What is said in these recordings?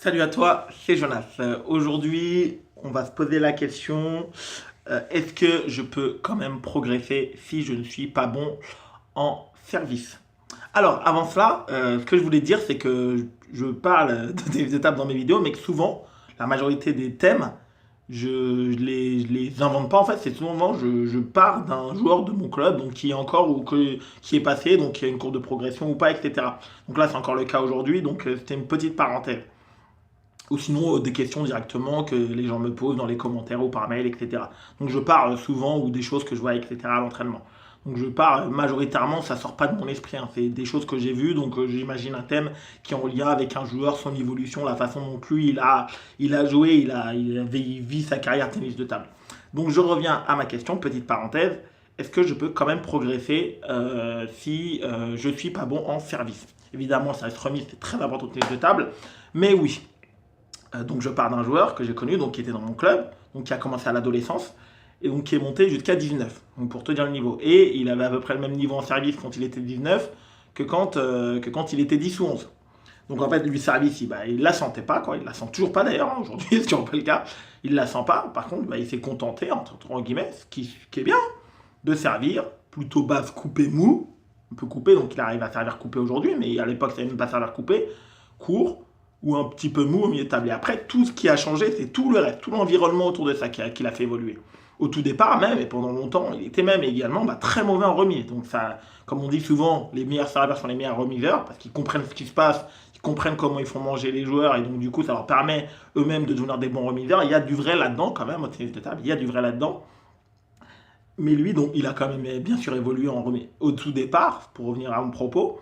Salut à toi, c'est Jonas. Aujourd'hui, on va se poser la question, est-ce que je peux quand même progresser si je ne suis pas bon en service? Alors, avant cela, ce que je voulais dire, c'est que je parle des étapes dans mes vidéos, mais que souvent, la majorité des thèmes, je les invente pas. En fait, c'est souvent, je pars d'un joueur de mon club, donc qui est encore qui est passé, donc qui a une courbe de progression ou pas, etc. Donc là, c'est encore le cas aujourd'hui, donc c'était une petite parenthèse. Ou sinon des questions directement que les gens me posent dans les commentaires ou par mail, etc. Donc je parle souvent ou des choses que je vois, etc. à l'entraînement. Donc je parle majoritairement, ça sort pas de mon esprit, hein. C'est des choses que j'ai vues, donc j'imagine un thème qui est en lien avec un joueur, son évolution, la façon dont lui il a joué, il vit sa carrière tennis de table. Donc je reviens à ma question, petite parenthèse, est-ce que je peux quand même progresser si je suis pas bon en service? Évidemment, ça reste remis, c'est très important au tennis de table, mais oui, donc je pars d'un joueur que j'ai connu, donc qui était dans mon club, donc qui a commencé à l'adolescence, et donc qui est monté jusqu'à 19, donc pour te dire le niveau. Et il avait à peu près le même niveau en service quand il était 19 que quand il était 10 ou 11. Donc en fait, lui, service, il la sentait pas, quoi. Il la sent toujours pas d'ailleurs, hein, aujourd'hui, c'est toujours pas le cas. Il la sent pas. Par contre, il s'est contenté, entre guillemets, ce qui est bien, de servir, plutôt base coupé mou, un peu coupé, donc il arrive à servir coupé aujourd'hui, mais à l'époque, ça savait même pas servir coupé, court, ou un petit peu mou au milieu de table. Et après, tout ce qui a changé, c'est tout le reste, tout l'environnement autour de ça qui l'a fait évoluer. Au tout départ même, et pendant longtemps, il était même également très mauvais en remise. Donc ça, comme on dit souvent, les meilleurs serveurs sont les meilleurs remiseurs, parce qu'ils comprennent ce qui se passe, ils comprennent comment ils font manger les joueurs, et donc du coup, ça leur permet eux-mêmes de devenir des bons remiseurs. Il y a du vrai là-dedans quand même, au tennis de table, il y a du vrai là-dedans. Mais lui, donc, il a quand même bien sûr évolué en remise. Au tout départ, pour revenir à mon propos,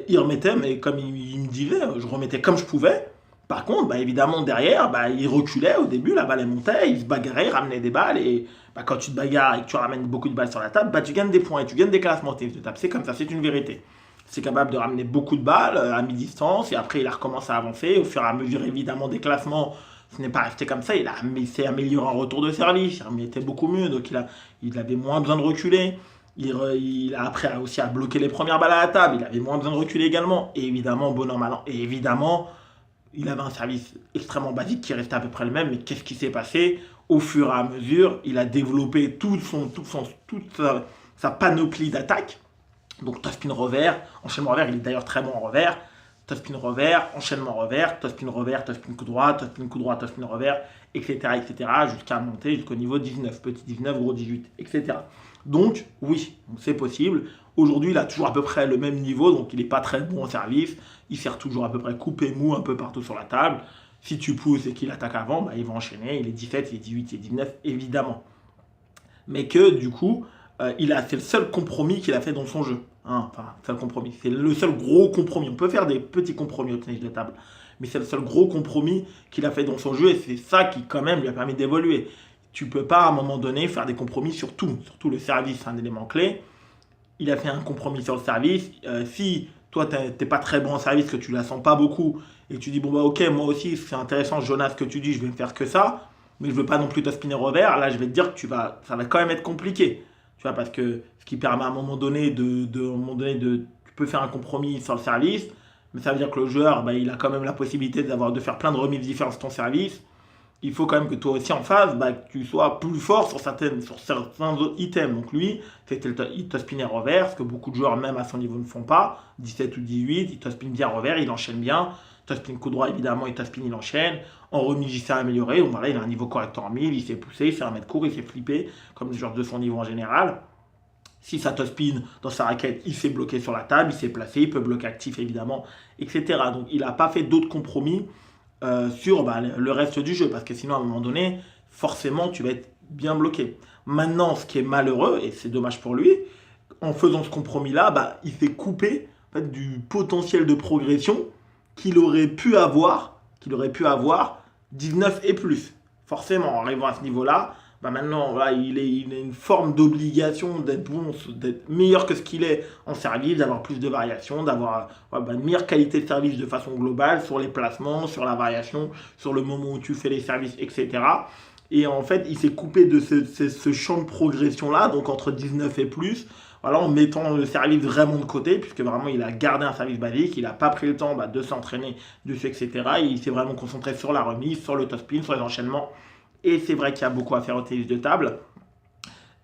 il remettait, mais comme il me disait, je remettais comme je pouvais. Par contre, évidemment, derrière, il reculait au début, la balle elle montait, il se bagarrait, il ramenait des balles. Et quand tu te bagarres et que tu ramènes beaucoup de balles sur la table, tu gagnes des points et tu gagnes des classements tennis de table. C'est comme ça, c'est une vérité. C'est capable de ramener beaucoup de balles à mi-distance et après il a recommencé à avancer. Au fur et à mesure, évidemment, des classements, ce n'est pas resté comme ça. Il s'est amélioré en retour de service, il était beaucoup mieux, donc il avait moins besoin de reculer. Il a après aussi à bloquer les premières balles à la table. Il avait moins besoin de reculer également. Et évidemment, bonhomme allant. Et évidemment, il avait un service extrêmement basique qui restait à peu près le même. Mais qu'est-ce qui s'est passé? Au fur et à mesure, il a développé toute sa panoplie d'attaques. Donc topspin revers, enchaînement revers. Il est d'ailleurs très bon en revers. Topspin revers, enchaînement revers, topspin coup droit, topspin revers, etc. etc. jusqu'à monter jusqu'au niveau 19, petit 19, gros 18, etc. Donc, oui, c'est possible. Aujourd'hui, il a toujours à peu près le même niveau, donc il n'est pas très bon en service. Il sert toujours à peu près coupé mou un peu partout sur la table. Si tu pousses et qu'il attaque avant, il va enchaîner. Il est 17, il est 18, il est 19, évidemment. Mais que du coup, c'est le seul compromis qu'il a fait dans son jeu. Hein, enfin, seul compromis. C'est le seul gros compromis. On peut faire des petits compromis au tennis de table. Mais c'est le seul gros compromis qu'il a fait dans son jeu et c'est ça qui, quand même, lui a permis d'évoluer. Tu peux pas, à un moment donné, faire des compromis sur tout. Surtout le service, c'est un élément clé. Il a fait un compromis sur le service. Si toi, t'es pas très bon en service, que tu la sens pas beaucoup, et que tu dis, bon, ok, moi aussi, c'est intéressant, Jonas, ce que tu dis, je vais me faire que ça, mais je veux pas non plus te spinner revers, là, je vais te dire que ça va quand même être compliqué. Tu vois, parce que ce qui permet à un moment donné tu peux faire un compromis sur le service, mais ça veut dire que le joueur, il a quand même la possibilité de faire plein de remises différentes sur ton service. Il faut quand même que toi aussi en phase, que tu sois plus fort sur certains autres items. Donc lui, c'était il te spinner revers, ce que beaucoup de joueurs même à son niveau ne font pas. 17 ou 18, il te spin bien revers, il enchaîne bien. Il te spin coup droit évidemment, il te spin, il enchaîne. En remise, il s'est amélioré. Donc voilà, il a un niveau correct en remise, il s'est poussé, il fait un mètre court, il s'est flippé, comme les joueurs de son niveau en général. Si ça te spin dans sa raquette, il s'est bloqué sur la table, il s'est placé, il peut bloquer actif évidemment, etc. Donc il n'a pas fait d'autres compromis sur le reste du jeu, parce que sinon à un moment donné, forcément tu vas être bien bloqué. Maintenant, ce qui est malheureux, et c'est dommage pour lui, en faisant ce compromis-là, il s'est coupé en fait, du potentiel de progression qu'il aurait pu avoir 19 et plus. Forcément, en arrivant à ce niveau-là, maintenant, voilà, il a une forme d'obligation d'être bon, d'être meilleur que ce qu'il est en service, d'avoir plus de variations, d'avoir une meilleure qualité de service de façon globale sur les placements, sur la variation, sur le moment où tu fais les services, etc. Et en fait, il s'est coupé de ce champ de progression-là, donc entre 19 et plus. voilà, en mettant le service vraiment de côté, puisque vraiment il a gardé un service basique, il n'a pas pris le temps de s'entraîner dessus, etc. Il s'est vraiment concentré sur la remise, sur le top spin, sur les enchaînements. Et c'est vrai qu'il y a beaucoup à faire au tennis de table.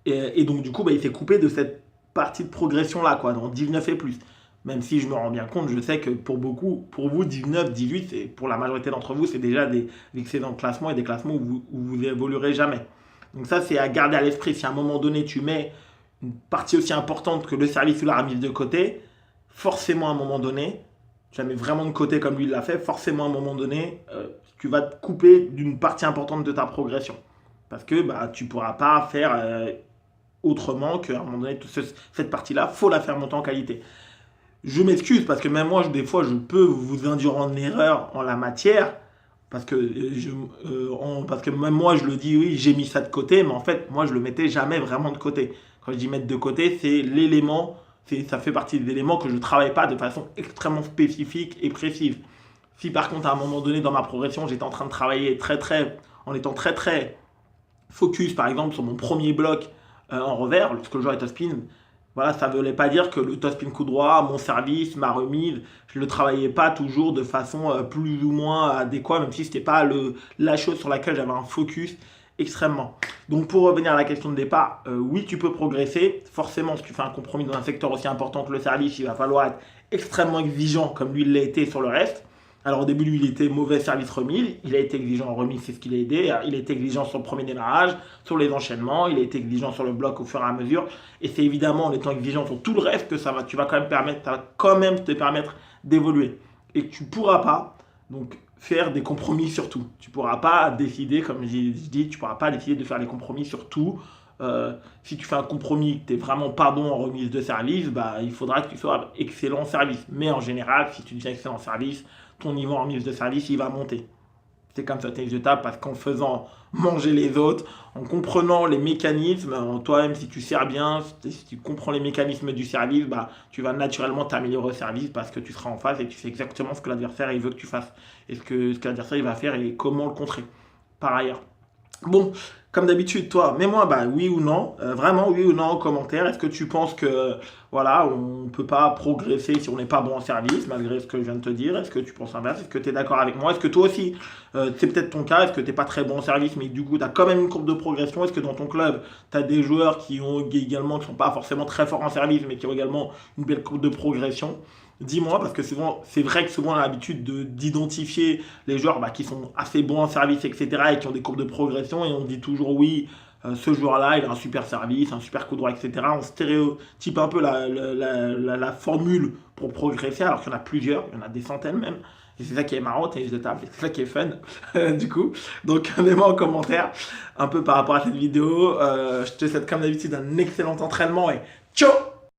Et donc, du coup, il s'est coupé de cette partie de progression-là, quoi, dans 19 et plus. Même si je me rends bien compte, je sais que pour beaucoup, pour vous, 19, 18, et pour la majorité d'entre vous, c'est déjà des excellents classements et des classements où vous évoluerez jamais. Donc ça, c'est à garder à l'esprit. Si à un moment donné, tu mets une partie aussi importante que le service ou la remise de côté, forcément à un moment donné, tu la mets vraiment de côté comme lui l'a fait, forcément à un moment donné, tu vas te couper d'une partie importante de ta progression. Parce que tu ne pourras pas faire autrement qu'à un moment donné, cette partie-là, il faut la faire monter en qualité. Je m'excuse parce que même moi, des fois, je peux vous induire en erreur en la matière. Parce que, parce que même moi, je le dis, oui, j'ai mis ça de côté, mais en fait, moi, je le mettais jamais vraiment de côté. Quand je dis mettre de côté, c'est l'élément, ça fait partie des éléments que je ne travaille pas de façon extrêmement spécifique et précise. Si par contre, à un moment donné, dans ma progression, j'étais en train de travailler en étant très focus, par exemple, sur mon premier bloc en revers, lorsque je jouais à top spin, voilà, ça ne voulait pas dire que le top spin coup droit, mon service, ma remise, je ne le travaillais pas toujours de façon plus ou moins adéquate, même si ce n'était pas la chose sur laquelle j'avais un focus extrêmement. Donc pour revenir à la question de départ, oui, tu peux progresser. Forcément, si tu fais un compromis dans un secteur aussi important que le service, il va falloir être extrêmement exigeant comme lui l'a été sur le reste. Alors au début, lui, il était mauvais service remise. Il a été exigeant en remise, c'est ce qui l'a aidé. Il a été exigeant sur le premier démarrage, sur les enchaînements. Il a été exigeant sur le bloc au fur et à mesure. Et c'est évidemment en étant exigeant sur tout le reste que tu vas quand même te permettre d'évoluer. Et tu ne pourras pas donc, faire des compromis sur tout. Tu ne pourras pas décider, comme j'ai dit, tu ne pourras pas décider de faire des compromis sur tout. Si tu fais un compromis, que tu n'es vraiment pas bon en remise de service, il faudra que tu sois excellent en service. Mais en général, si tu deviens excellent en service, ton niveau en remise de service, il va monter. C'est comme ça, tennis de table, parce qu'en faisant manger les autres, en comprenant les mécanismes, toi-même, si tu sers bien, si tu comprends les mécanismes du service, tu vas naturellement t'améliorer au service parce que tu seras en face et tu sais exactement ce que l'adversaire il veut que tu fasses et ce que l'adversaire il va faire et comment le contrer. Par ailleurs. Bon, comme d'habitude, toi, mets-moi oui ou non, vraiment oui ou non en commentaire. Est-ce que tu penses que voilà, on ne peut pas progresser si on n'est pas bon en service, malgré ce que je viens de te dire? Est-ce que tu penses l'inverse? Est-ce que tu es d'accord avec moi? Est-ce que toi aussi, c'est peut-être ton cas? Est-ce que tu n'es pas très bon en service, mais du coup, tu as quand même une courbe de progression? Est-ce que dans ton club, tu as des joueurs qui ne sont pas forcément très forts en service, mais qui ont également une belle courbe de progression? Dis-moi, parce que souvent, c'est vrai que souvent on a l'habitude d'identifier les joueurs qui sont assez bons en service, etc., et qui ont des courbes de progression, et on dit toujours oui, ce joueur-là, il a un super service, un super coup droit, etc. On stéréotype un peu la formule pour progresser, alors qu'il y en a plusieurs, il y en a des centaines même. Et c'est ça qui est marrant, tennis de table, c'est ça qui est fun, du coup. Donc, mets-moi en commentaire un peu par rapport à cette vidéo. Je te souhaite comme d'habitude un excellent entraînement et ciao!